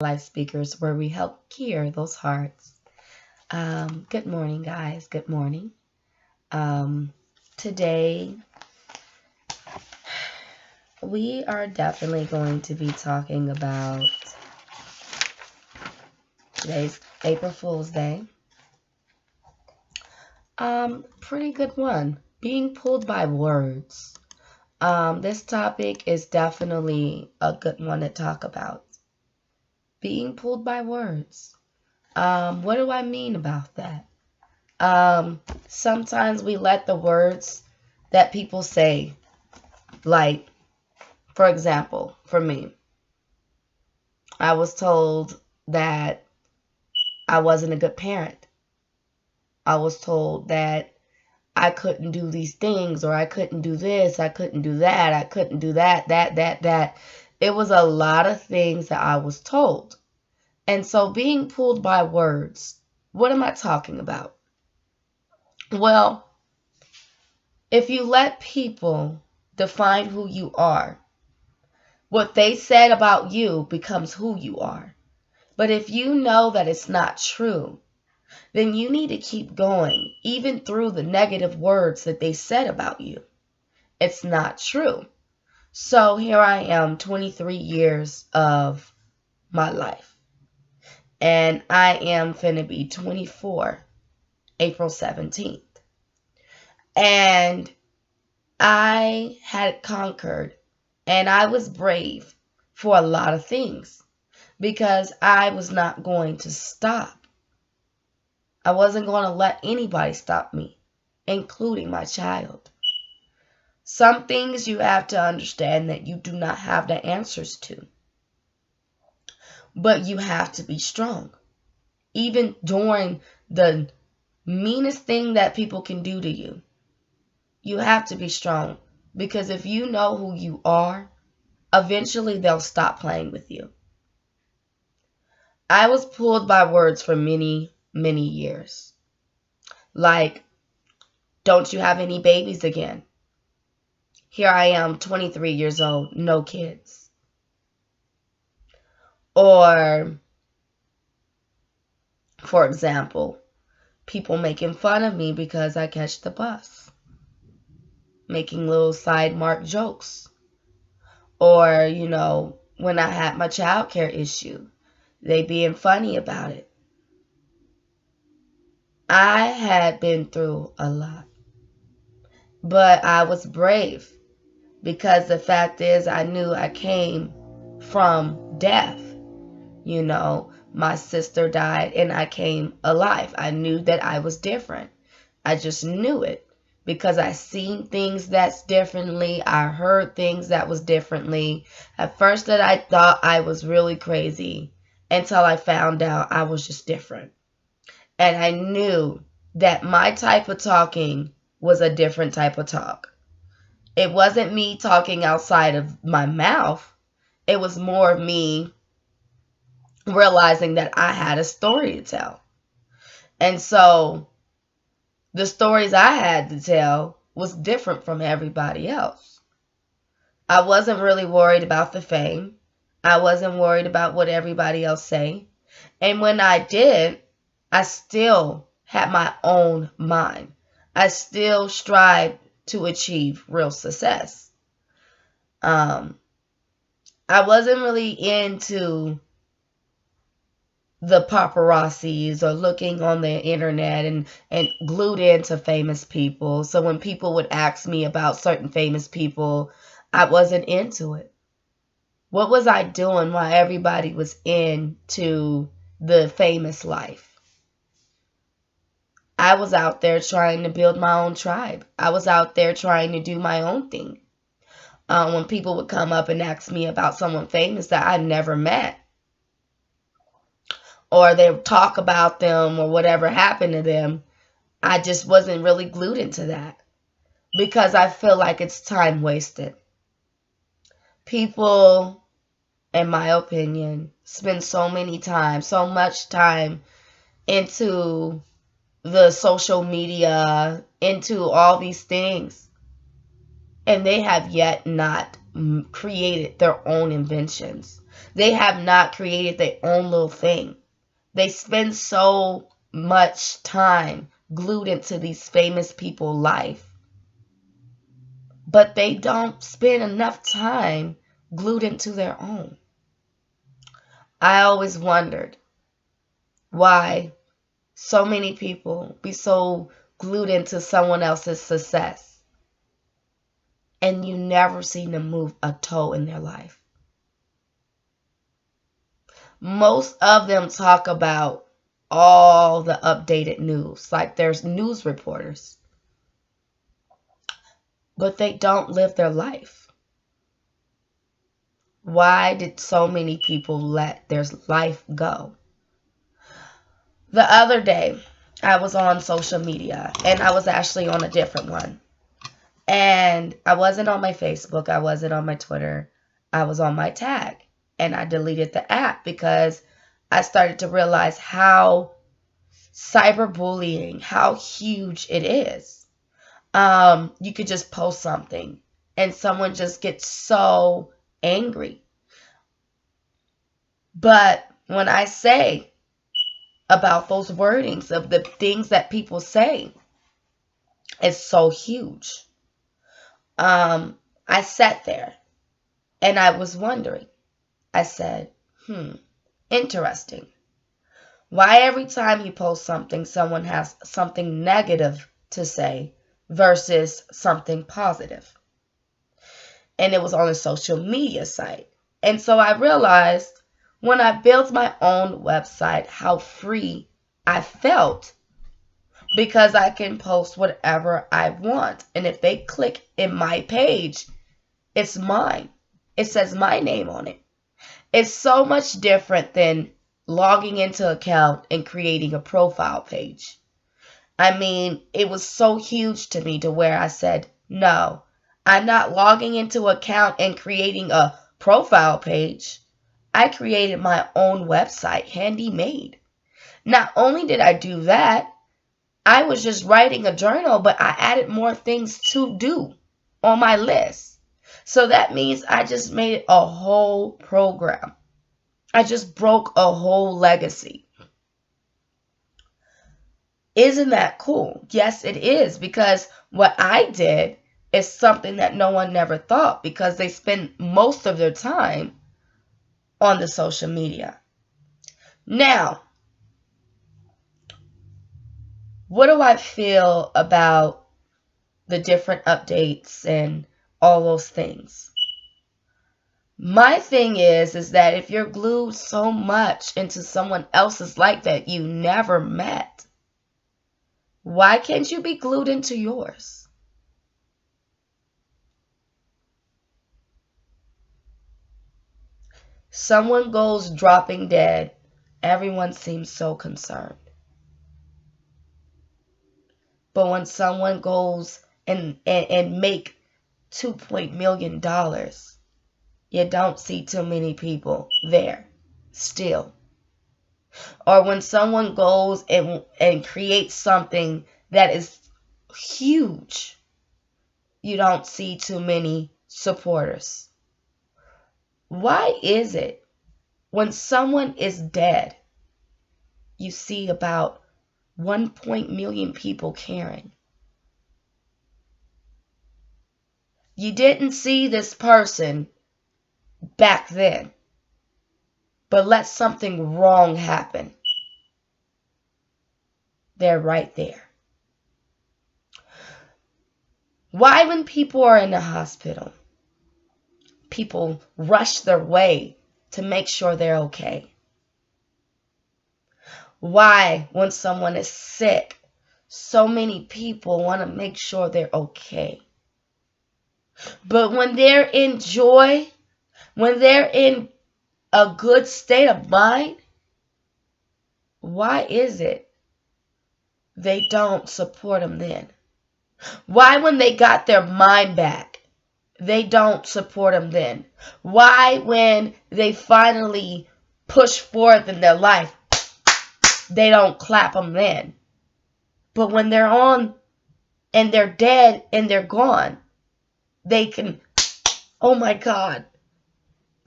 Life Speakers, where we help cure those hearts. Good morning, guys. Good morning. Today, we are definitely going to be talking about today's April Fool's Day. Pretty good one. Being pulled by words. This topic is definitely a good one to talk about. Being pulled by words. What do I mean about that? Sometimes we let the words that people say, like, for example, for me, I was told that I wasn't a good parent. I was told that I couldn't do these things, or I couldn't do this, I couldn't do that, I couldn't do that. It was a lot of things that I was told. And so being pulled by words, what am I talking about? Well, if you let people define who you are, what they said about you becomes who you are. But if you know that it's not true, then you need to keep going, even through the negative words that they said about you. It's not true. So here I am, 23 years of my life. And I am finna be 24, April 17th. And I had conquered, and I was brave for a lot of things because I was not going to stop. I wasn't going to let anybody stop me, including my child. Some things you have to understand that you do not have the answers to, but you have to be strong. Even during the meanest thing that people can do to you, you have to be strong, because if you know who you are, eventually they'll stop playing with you. I was pulled by words for many years. Like, don't you have any babies again? Here I am, 23 years old, no kids. Or, for example, people making fun of me because I catch the bus, making little side mark jokes. Or, when I had my child care issue, they being funny about it. I had been through a lot, but I was brave, because the fact is I knew I came from death. My sister died and I came alive. I knew that I was different. I just knew it because I seen things that's differently. I heard things that was differently. At first that I thought I was really crazy until I found out I was just different. And I knew that my type of talking was a different type of talk. It wasn't me talking outside of my mouth. It was more of me realizing that I had a story to tell. And so the stories I had to tell was different from everybody else. I wasn't really worried about the fame. I wasn't worried about what everybody else say. And when I did, I still had my own mind. I still strived to achieve real success. I wasn't really into the paparazzis or looking on the internet and glued into famous people. So when people would ask me about certain famous people, I wasn't into it. What was I doing while everybody was into the famous life? I was out there trying to build my own tribe. I was out there trying to do my own thing. When people would come up and ask me about someone famous that I never met, or they would talk about them or whatever happened to them, I just wasn't really glued into that because I feel like it's time wasted. People, in my opinion, spend so much time into the social media, into all these things, and they have yet not created their own inventions. They have not created their own little thing. They spend so much time glued into these famous people's life, but they don't spend enough time glued into their own. I always wondered why so many people be so glued into someone else's success and you never see them move a toe in their life. Most of them talk about all the updated news, like there's news reporters, but they don't live their life. Why did so many people let their life go? The other day, I was on social media, and I was actually on a different one. And I wasn't on my Facebook, I wasn't on my Twitter, I was on my tag. And I deleted the app because I started to realize how cyberbullying, how huge it is. You could just post something and someone just gets so angry. But when I say about those wordings of the things that people say, it's so huge. I sat there and I was wondering. I said, interesting. Why every time you post something, someone has something negative to say versus something positive? And it was on a social media site. And so I realized when I built my own website how free I felt, because I can post whatever I want. And if they click in my page, it's mine. It says my name on it. It's so much different than logging into an account and creating a profile page. I mean, it was so huge to me to where I said, no, I'm not logging into an account and creating a profile page. I created my own website, handy made. Not only did I do that, I was just writing a journal, but I added more things to do on my list. So that means I just made a whole program. I just broke a whole legacy. Isn't that cool? Yes, it is, because what I did is something that no one never thought, because they spend most of their time on the social media. Now, what do I feel about the different updates and all those things? My thing is that if you're glued so much into someone else's life that you never met, why can't you be glued into yours? Someone goes dropping dead, everyone seems so concerned. But when someone goes and make $2 million, you don't see too many people there still. Or when someone goes and creates something that is huge, you don't see too many supporters. Why is it when someone is dead, you see about 1 million people caring? You didn't see this person back then, but let something wrong happen. They're right there. Why, when people are in the hospital, people rush their way to make sure they're okay? Why, when someone is sick, so many people want to make sure they're okay? But when they're in joy, when they're in a good state of mind, why is it they don't support them then? Why, when they got their mind back, they don't support them then? Why, when they finally push forward in their life, they don't clap them then? But when they're on and they're dead and they're gone, they can, oh my God,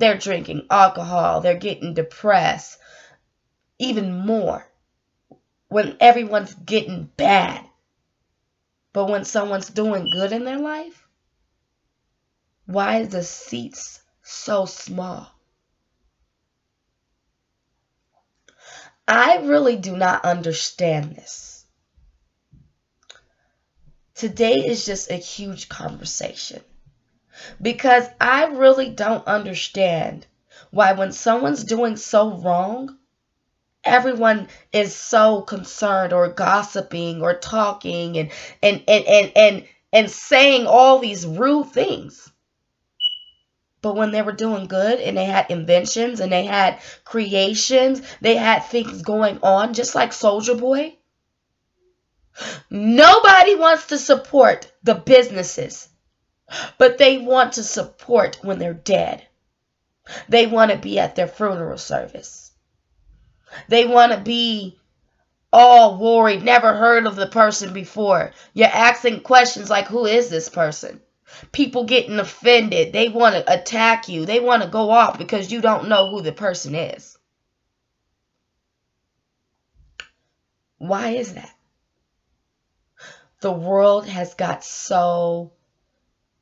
They're drinking alcohol. They're getting depressed. Even more when everyone's getting bad. But when someone's doing good in their life, why is the seats so small? I really do not understand this. Today is just a huge conversation because I really don't understand why when someone's doing so wrong, everyone is so concerned or gossiping or talking and saying all these rude things. But when they were doing good and they had inventions and they had creations, they had things going on, just like Soulja Boy. Nobody wants to support the businesses, but they want to support when they're dead. They want to be at their funeral service. They want to be all worried, never heard of the person before. You're asking questions like, who is this person? People getting offended. They want to attack you. They want to go off because you don't know who the person is. Why is that? The world has got so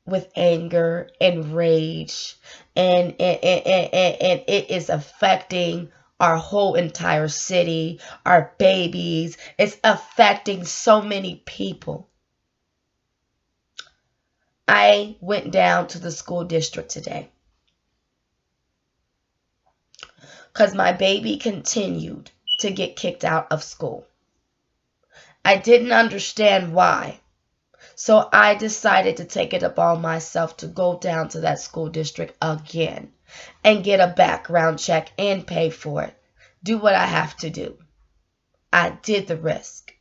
with anger and rage, and it is affecting our whole entire city, our babies. It's affecting so many people. I went down to the school district today because my baby continued to get kicked out of school. I didn't understand why. So I decided to take it upon myself to go down to that school district again and get a background check and pay for it. Do what I have to do. I did the risk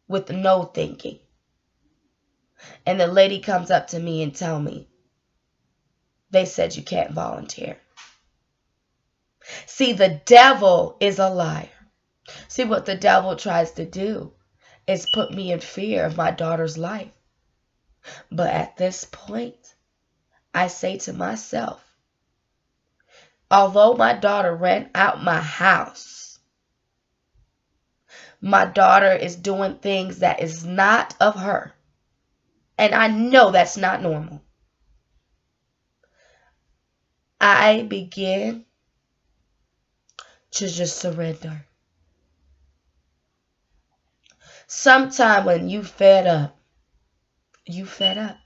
with no thinking. And the lady comes up to me and tell me, they said you can't volunteer. See, the devil is a liar. See, what the devil tries to do is put me in fear of my daughter's life. But at this point, I say to myself, although my daughter ran out my house, my daughter is doing things that is not of her. And I know that's not normal. I begin to just surrender. Sometime when you fed up, you fed up.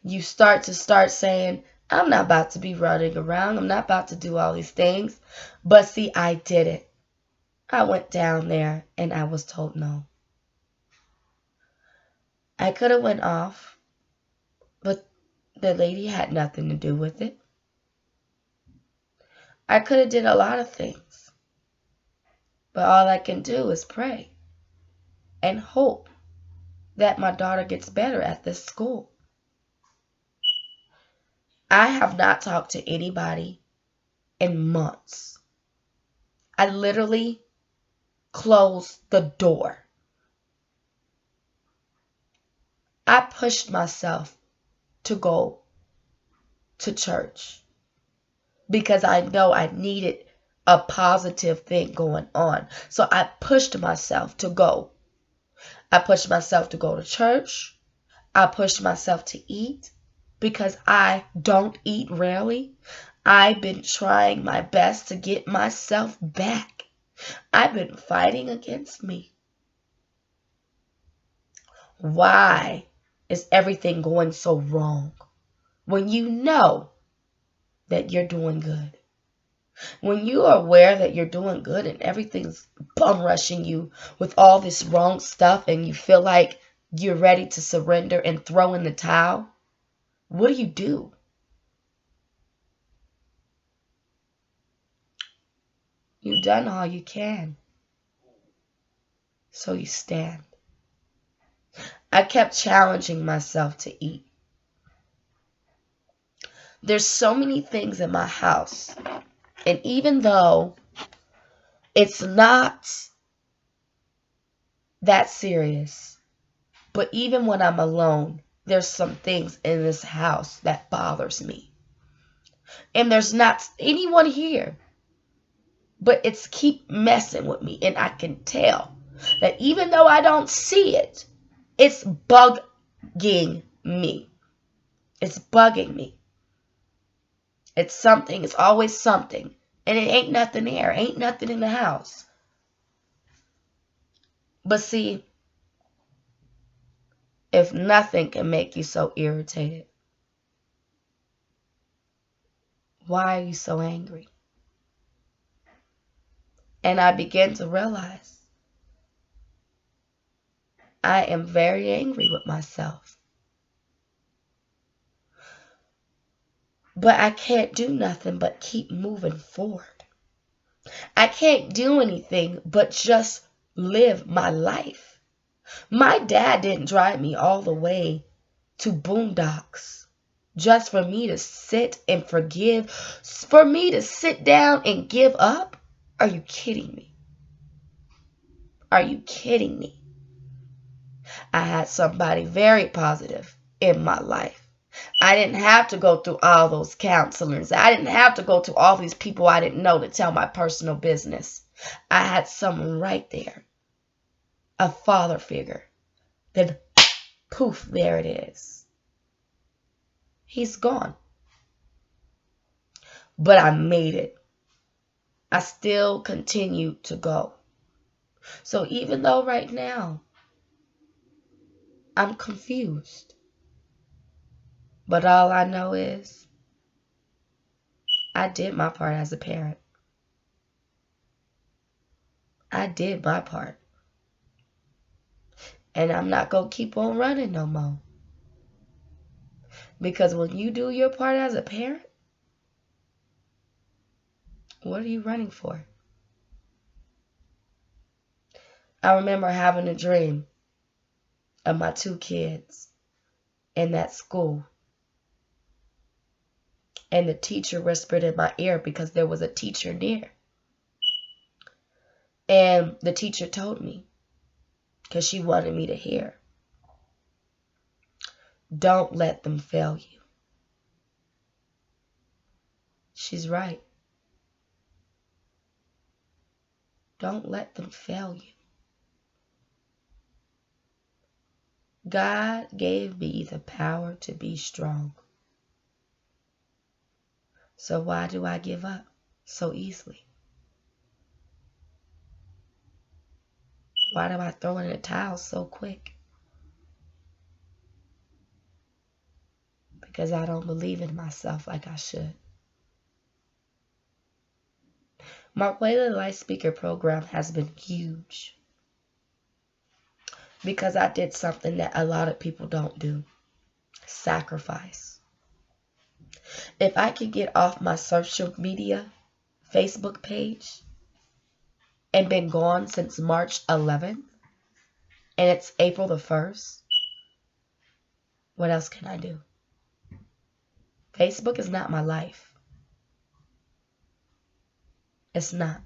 You start saying, I'm not about to be running around. I'm not about to do all these things. But see, I did it. I went down there and I was told no. I could have went off, but the lady had nothing to do with it. I could have did a lot of things, but all I can do is pray and hope that my daughter gets better at this school. I have not talked to anybody in months. I literally closed the door. I pushed myself to go to church because I know I needed a positive thing going on. So I pushed myself to go. I pushed myself to go to church. I pushed myself to eat because I don't eat rarely. I've been trying my best to get myself back. I've been fighting against me. Why is everything going so wrong when you know that you're doing good? When you are aware that you're doing good and everything's bum rushing you with all this wrong stuff and you feel like you're ready to surrender and throw in the towel, what do? You've done all you can. So you stand. I kept challenging myself to eat. There's so many things in my house. And even though it's not that serious, but even when I'm alone, there's some things in this house that bothers me. And there's not anyone here. But it's keep messing with me. And I can tell that even though I don't see it, it's bugging me. It's bugging me. It's something. It's always something. And it ain't nothing there. Ain't nothing in the house. But see, if nothing can make you so irritated, why are you so angry? And I began to realize I am very angry with myself. But I can't do nothing but keep moving forward. I can't do anything but just live my life. My dad didn't drive me all the way to boondocks just for me to sit and forgive, for me to sit down and give up. Are you kidding me? Are you kidding me? I had somebody very positive in my life. I didn't have to go through all those counselors. I didn't have to go to all these people I didn't know to tell my personal business. I had someone right there, a father figure. Then poof, there it is. He's gone. But I made it. I still continue to go. So even though right now I'm confused, but all I know is I did my part as a parent. I did my part. And I'm not going to keep on running no more. Because when you do your part as a parent, what are you running for? I remember having a dream of my 2 kids in that school. And the teacher whispered in my ear because there was a teacher near. And the teacher told me, because she wanted me to hear, don't let them fail you. She's right. Don't let them fail you. God gave me the power to be strong. So why do I give up so easily? Why do I throw in the towel so quick? Because I don't believe in myself like I should. My Wayland Life Speaker program has been huge. Because I did something that a lot of people don't do. Sacrifice. If I could get off my social media, Facebook page, and been gone since March 11th, and it's April the 1st, what else can I do? Facebook is not my life. It's not.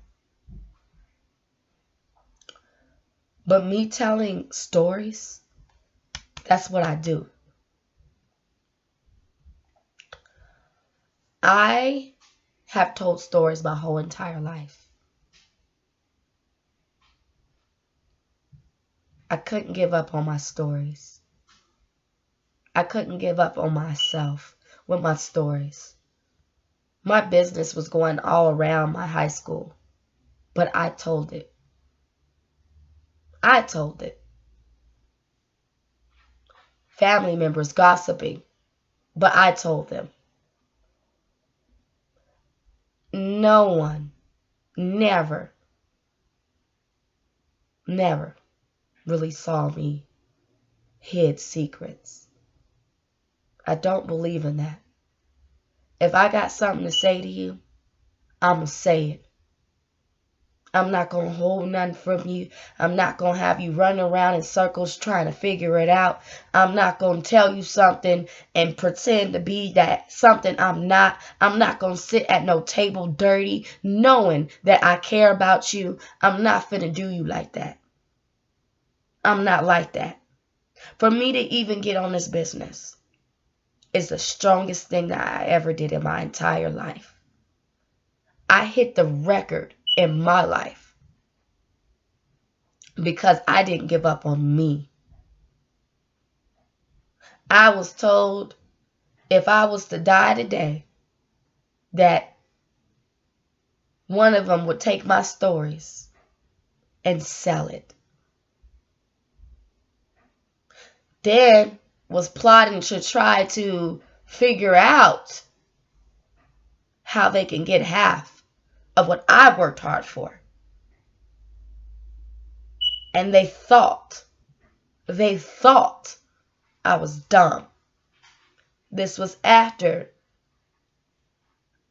But me telling stories, that's what I do. I have told stories my whole entire life. I couldn't give up on my stories. I couldn't give up on myself with my stories. My business was going all around my high school, but I told it. I told it. Family members gossiping, but I told them. No one, never really saw me hid secrets. I don't believe in that. If I got something to say to you, I'm going to say it. I'm not going to hold nothing from you. I'm not going to have you running around in circles trying to figure it out. I'm not going to tell you something and pretend to be that something I'm not. I'm not going to sit at no table dirty knowing that I care about you. I'm not finna do you like that. I'm not like that. For me to even get on this business, is the strongest thing that I ever did in my entire life. I hit the record in my life because I didn't give up on me. I was told if I was to die today, that one of them would take my stories and sell it. Then was plotting to try to figure out how they can get half of what I worked hard for. And they thought I was dumb. This was after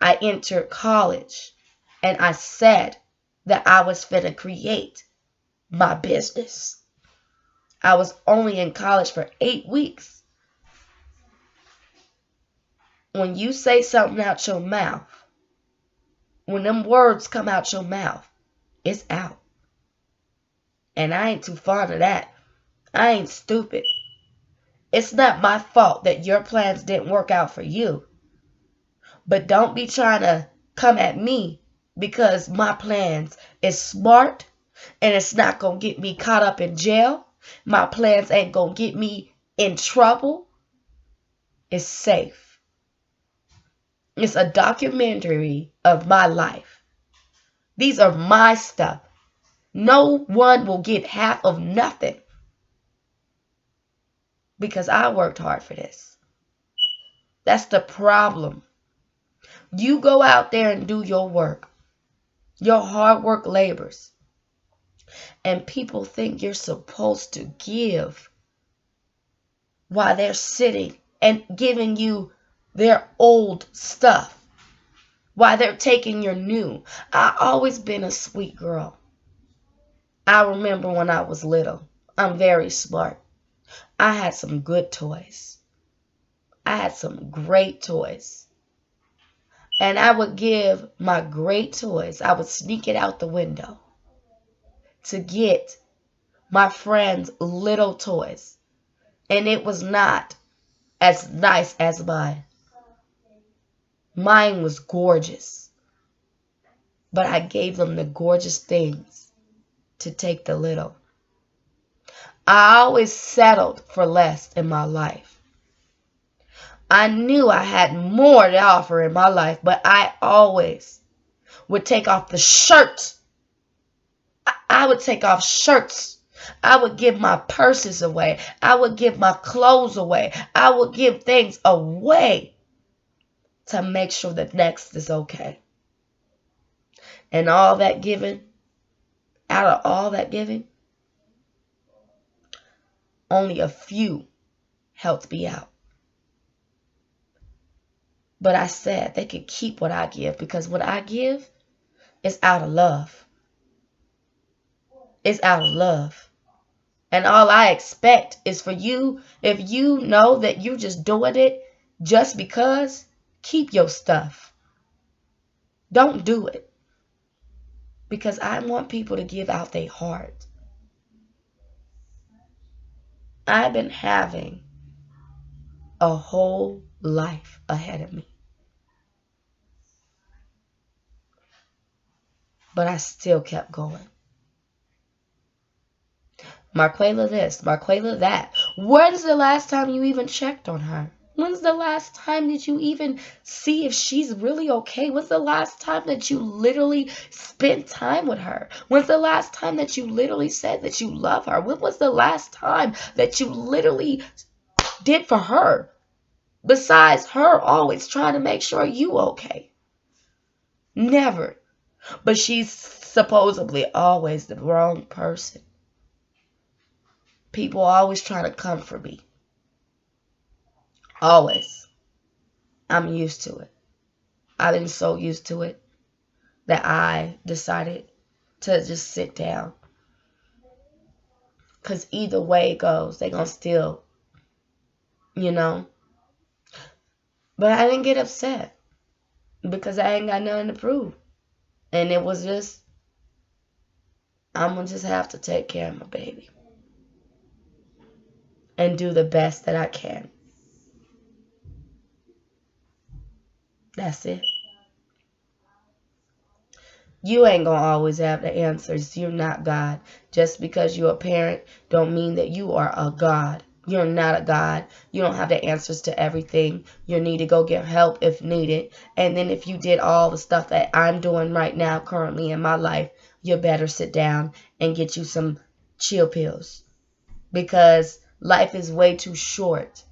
I entered college and I said that I was finna create my business. I was only in college for 8 weeks. When you say something out your mouth, when them words come out your mouth, it's out. And I ain't too fond of that. I ain't stupid. It's not my fault that your plans didn't work out for you. But don't be trying to come at me because my plans is smart and it's not going to get me caught up in jail. My plans ain't going to get me in trouble. It's safe. It's a documentary of my life. These are my stuff. No one will get half of nothing because I worked hard for this. That's the problem. You go out there and do your work. Your hard work labors. And people think you're supposed to give while they're sitting and giving you their old stuff. While they're taking your new. I always been a sweet girl. I remember when I was little. I'm very smart. I had some good toys. I had some great toys. And I would give my great toys, I would sneak it out the window to get my friends' little toys. And it was not as nice as mine. Mine was gorgeous. But I gave them the gorgeous things to take the little. I always settled for less in my life. I knew I had more to offer in my life, but I always would take off the shirts. I would take off shirts. I would give my purses away. I would give my clothes away. I would give things away to make sure the next is okay. And all that giving, out of all that giving, only a few helped me out. But I said they could keep what I give because what I give is out of love. It's out of love. And all I expect is for you, if you know that you're just doing it just because, keep your stuff. Don't do it. Because I want people to give out their heart. I've been having a whole life ahead of me. But I still kept going. Marquela this, Marquela that. When's the last time you even checked on her? When's the last time did you even see if she's really okay? When's the last time that you literally spent time with her? When's the last time that you literally said that you love her? When was the last time that you literally did for her? Besides her always trying to make sure you okay. Never. But she's supposedly always the wrong person. People always try to comfort me. Always. I'm used to it. I've been so used to it that I decided to just sit down. Because either way it goes, they're going to still, you know. But I didn't get upset because I ain't got nothing to prove. And it was just, I'm going to just have to take care of my baby. And do the best that I can. That's it. You ain't gonna always have the answers. You're not God. Just because you're a parent don't mean that you are a God. You're not a God. You don't have the answers to everything. You need to go get help if needed. And then if you did all the stuff that I'm doing right now currently in my life, you better sit down and get you some chill pills. Because life is way too short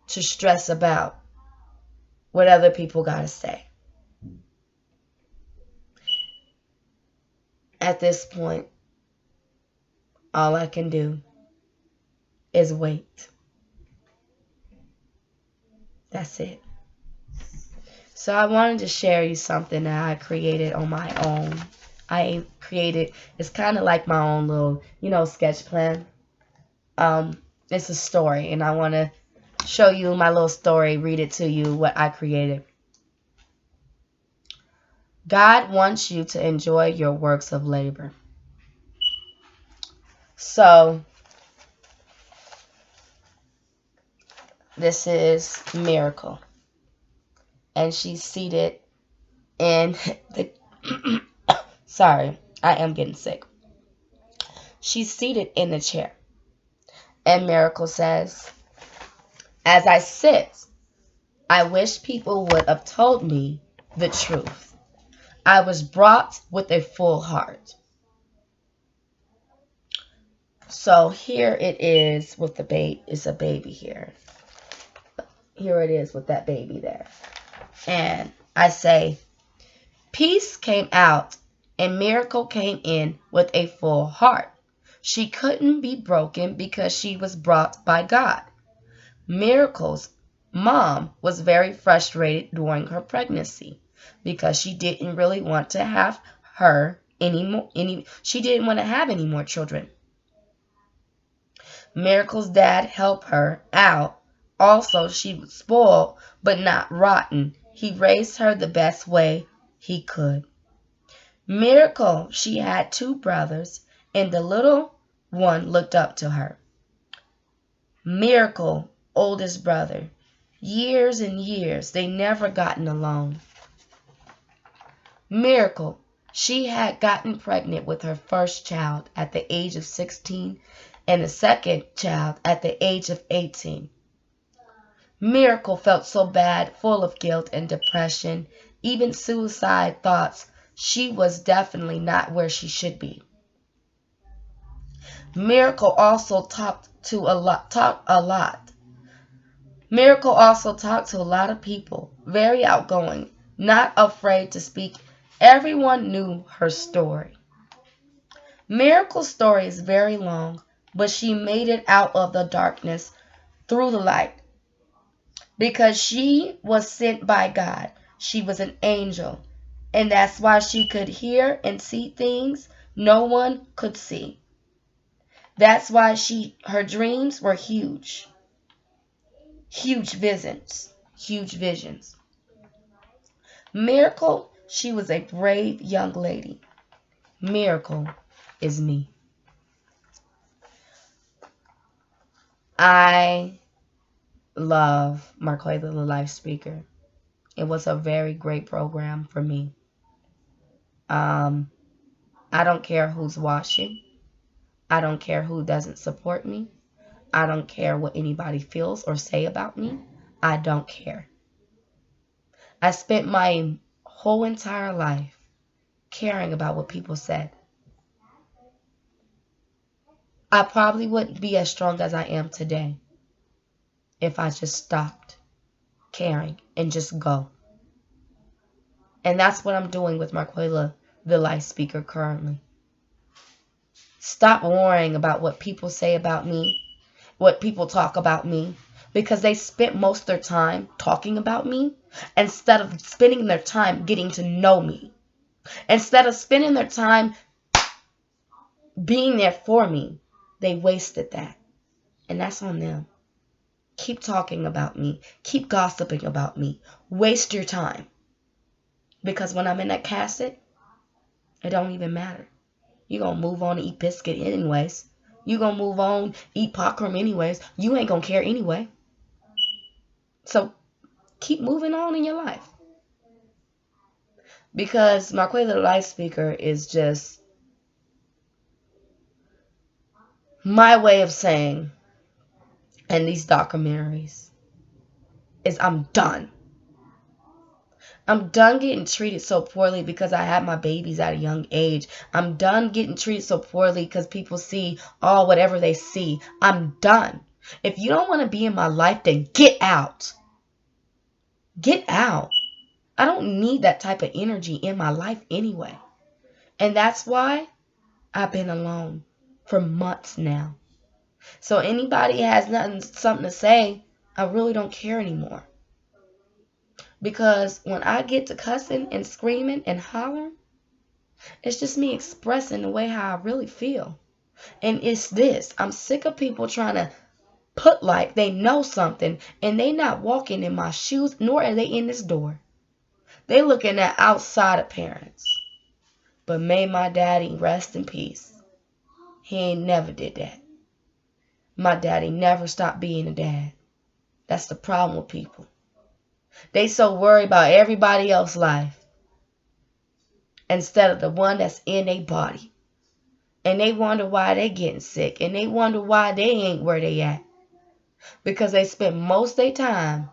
to stress about what other people gotta say. At this point, all I can do is wait. That's it. So I wanted to share you something that I created on my own. I created, it's kind of like my own little, sketch plan. It's a story, and I want to show you my little story, read it to you, what I created. God wants you to enjoy your works of labor. So, this is Miracle. And she's seated in the... Sorry, I am getting sick. She's seated in the chair. And Miracle says, as I sit, I wish people would have told me the truth. I was brought with a full heart. So here it is with the baby. It's a baby here. Here it is with that baby there. And I say, peace came out and Miracle came in with a full heart. She couldn't be broken because she was brought by God. Miracle's mom was very frustrated during her pregnancy because she didn't really want to have her she didn't want to have any more children. Miracle's dad helped her out. Also, she was spoiled but not rotten. He raised her the best way he could. Miracle, she had 2 brothers, and the little one looked up to her. Miracle, oldest brother. Years and years, they never gotten along. Miracle, she had gotten pregnant with her first child at the age of 16 and the second child at the age of 18. Miracle felt so bad, full of guilt and depression, even suicide thoughts. She was definitely not where she should be. Miracle also talked a lot. Miracle also talked to a lot of people, very outgoing, not afraid to speak. Everyone knew her story. Miracle's story is very long, but she made it out of the darkness through the light. Because she was sent by God. She was an angel. And that's why she could hear and see things no one could see. That's why her dreams were huge. Huge visions. Huge visions. Miracle, she was a brave young lady. Miracle is me. I love Marquella the Life Speaker. It was a very great program for me. I don't care who's watching. I don't care who doesn't support me. I don't care what anybody feels or say about me. I don't care. I spent my whole entire life caring about what people said. I probably wouldn't be as strong as I am today if I just stopped caring and just go. And that's what I'm doing with Marquella, the Life Speaker, currently. Stop worrying about what people say about me, what people talk about me, because they spent most of their time talking about me instead of spending their time getting to know me. Instead of spending their time being there for me, they wasted that. And that's on them. Keep talking about me. Keep gossiping about me. Waste your time. Because when I'm in that casket, it don't even matter. You're going to move on and eat biscuit anyways. You're going to move on, eat popcorn anyways. You ain't going to care anyway. So keep moving on in your life. Because my Quay Little Life Speaker is just my way of saying, and these documentaries, is I'm done. I'm done getting treated so poorly because I had my babies at a young age. I'm done getting treated so poorly because people see all whatever they see. I'm done. If you don't want to be in my life, then get out. Get out. I don't need that type of energy in my life anyway. And that's why I've been alone for months now. So anybody has something to say, I really don't care anymore. Because when I get to cussing and screaming and hollering, it's just me expressing the way how I really feel. And it's this. I'm sick of people trying to put like they know something and they not walking in my shoes, nor are they in this door. They looking at outside appearance. But may my daddy rest in peace. He ain't never did that. My daddy never stopped being a dad. That's the problem with people. They so worried about everybody else's life instead of the one that's in their body. And they wonder why they getting sick. And they wonder why they ain't where they at. Because they spent most of their time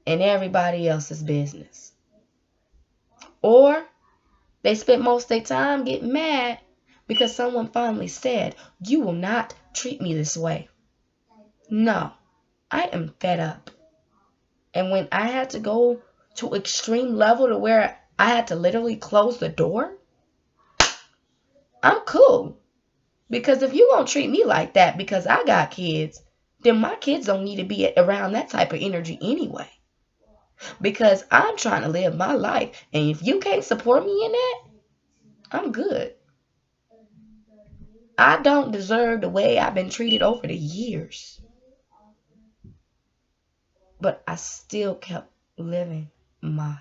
in everybody else's business. Or they spent most of their time getting mad because someone finally said, you will not treat me this way. No, I am fed up. And when I had to go to extreme level to where I had to literally close the door, I'm cool. Because if you gonna treat me like that because I got kids, then my kids don't need to be around that type of energy anyway. Because I'm trying to live my life. And if you can't support me in that, I'm good. I don't deserve the way I've been treated over the years. But I still kept living my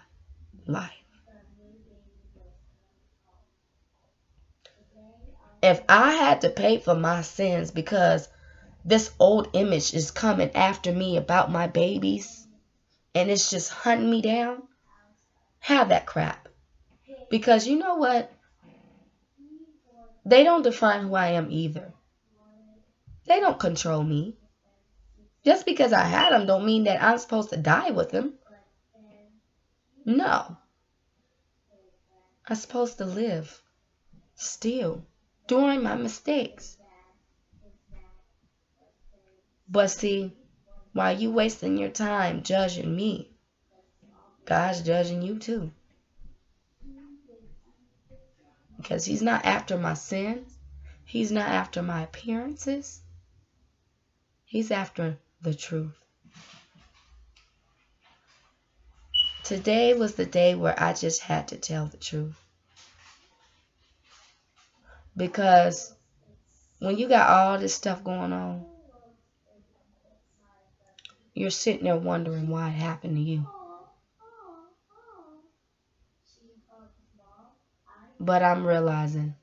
life. If I had to pay for my sins because this old image is coming after me about my babies and it's just hunting me down, have that crap. Because you know what? They don't define who I am either. They don't control me. Just because I had them don't mean that I'm supposed to die with them. No. I'm supposed to live still during my mistakes. But see, while you wasting your time judging me, God's judging you too. Because he's not after my sins. He's not after my appearances. He's after the truth. Today was the day where I just had to tell the truth. Because when you got all this stuff going on, you're sitting there wondering why it happened to you. But I'm realizing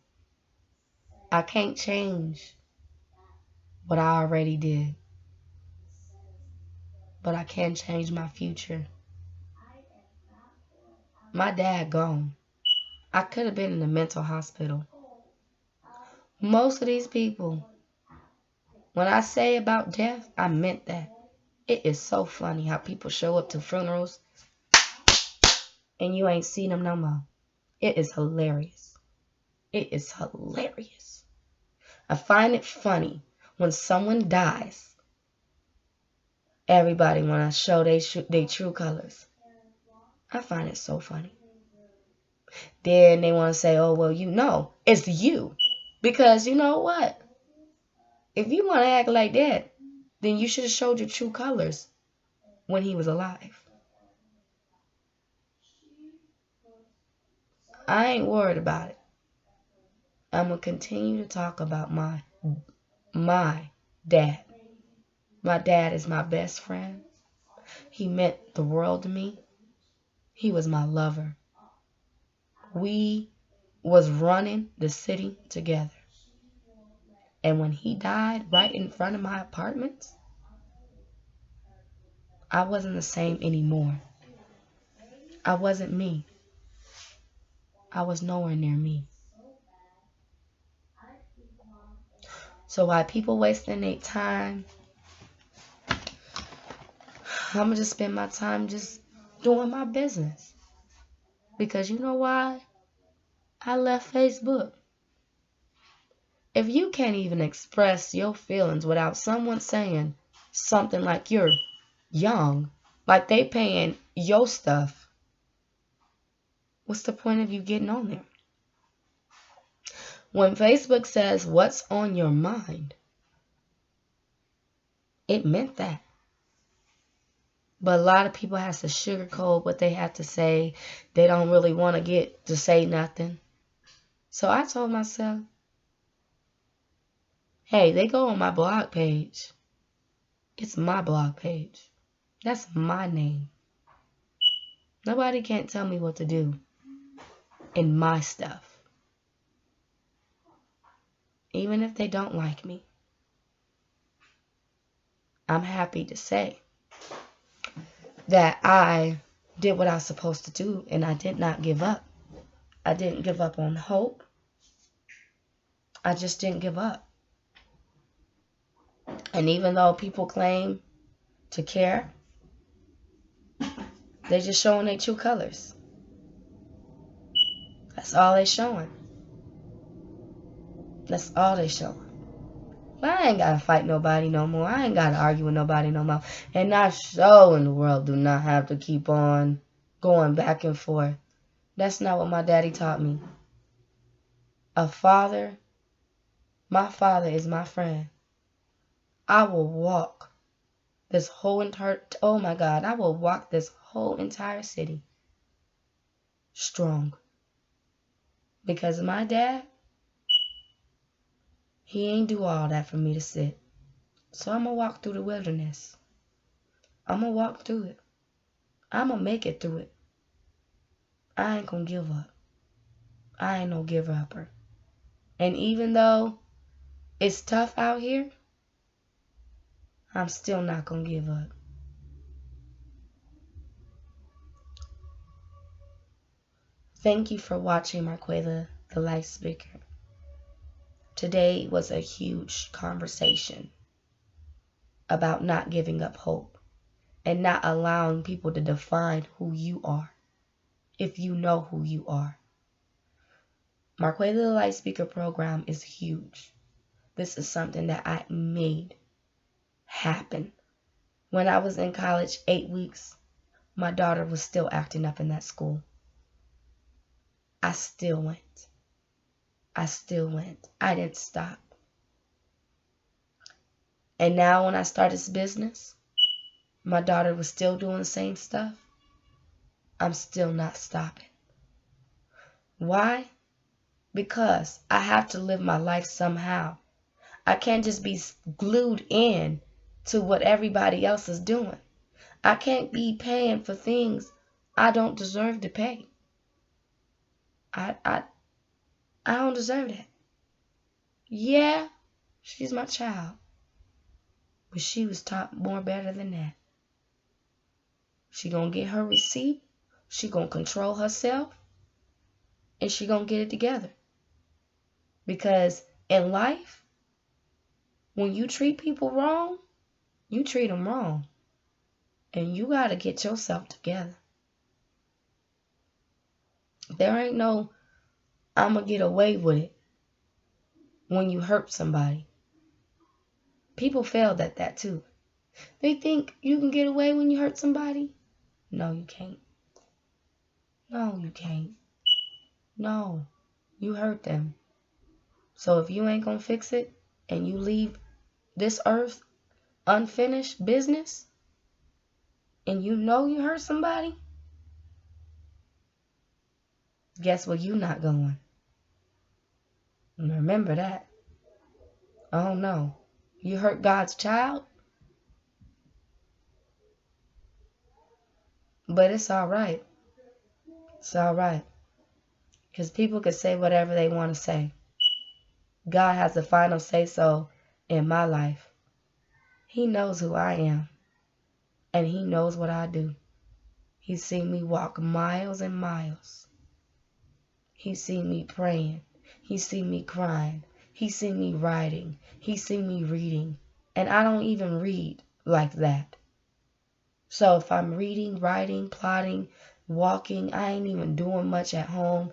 I can't change what I already did. But I can change my future. My dad gone. I could have been in a mental hospital. Most of these people, when I say about death, I meant that. It is so funny how people show up to funerals and you ain't seen them no more. It is hilarious. It is hilarious. I find it funny when someone dies, everybody want to show their true colors. I find it so funny. Then they want to say, oh, well, you know, it's you. Because you know what? If you want to act like that, then you should have showed your true colors when he was alive. I ain't worried about it. I'm going to continue to talk about my dad. My dad is my best friend. He meant the world to me. He was my lover. We was running the city together. And when he died right in front of my apartments, I wasn't the same anymore. I wasn't me. I was nowhere near me. So while people wasting their time, I'm going to just spend my time just doing my business. Because you know why? I left Facebook. If you can't even express your feelings without someone saying something like you're young, like they paying your stuff, what's the point of you getting on there? When Facebook says what's on your mind, it meant that. But a lot of people have to sugarcoat what they have to say. They don't really want to get to say nothing. So I told myself, hey, they go on my blog page. It's my blog page. That's my name. Nobody can't tell me what to do in my stuff. Even if they don't like me. I'm happy to say that I did what I was supposed to do and I did not give up. I didn't give up on hope. I just didn't give up. And even though people claim to care, they're just showing their true colors. That's all they're showing. That's all they're showing. But I ain't got to fight nobody no more. I ain't got to argue with nobody no more. And I sure in the world do not have to keep on going back and forth. That's not what my daddy taught me. A father, my father is my friend. I will walk this whole entire, oh my God, I will walk this whole entire city strong. Because my dad, he ain't do all that for me to sit. So I'm going to walk through the wilderness. I'm going to walk through it. I'm going to make it through it. I ain't going to give up. I ain't no giver-upper. And even though it's tough out here, I'm still not going to give up. Thank you for watching Marquela, the Life Speaker. Today was a huge conversation about not giving up hope and not allowing people to define who you are if you know who you are. Marquela, the Life Speaker program is huge. This is something that I made happen. When I was in college 8 weeks, my daughter was still acting up in that school. I still went. I didn't stop. And now when I started this business, my daughter was still doing the same stuff. I'm still not stopping. Why? Because I have to live my life somehow. I can't just be glued in to what everybody else is doing. I can't be paying for things I don't deserve to pay. I don't deserve that. Yeah, she's my child. But she was taught more better than that. She gonna get her receipt. She gonna control herself. And she gonna get it together. Because in life, when you treat people wrong, you treat them wrong. And you gotta get yourself together. There ain't no, I'm gonna get away with it when you hurt somebody. People failed at that too. They think you can get away when you hurt somebody. No, you can't. No, you can't. No, you hurt them. So if you ain't gonna fix it and you leave this earth unfinished business and you know you hurt somebody, guess where you not going? And remember that. Oh no, you hurt God's child? But it's all right. It's all right. Because people can say whatever they want to say. God has the final say-so in my life. He knows who I am. And he knows what I do. He's seen me walk miles and miles. He's seen me praying. He's seen me crying. He's seen me writing. He's seen me reading. And I don't even read like that. So if I'm reading, writing, plotting, walking, I ain't even doing much at home.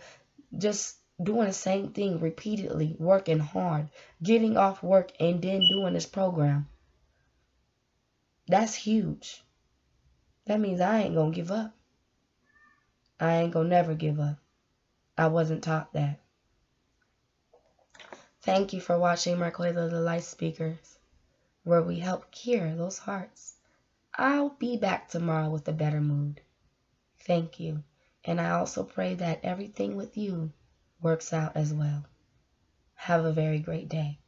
Just doing the same thing repeatedly, working hard, getting off work and then doing this program. That's huge. That means I ain't gonna give up. I ain't gonna never give up. I wasn't taught that. Thank you for watching Marquela the Light Speakers, where we help cure those hearts. I'll be back tomorrow with a better mood. Thank you. And I also pray that everything with you works out as well. Have a very great day.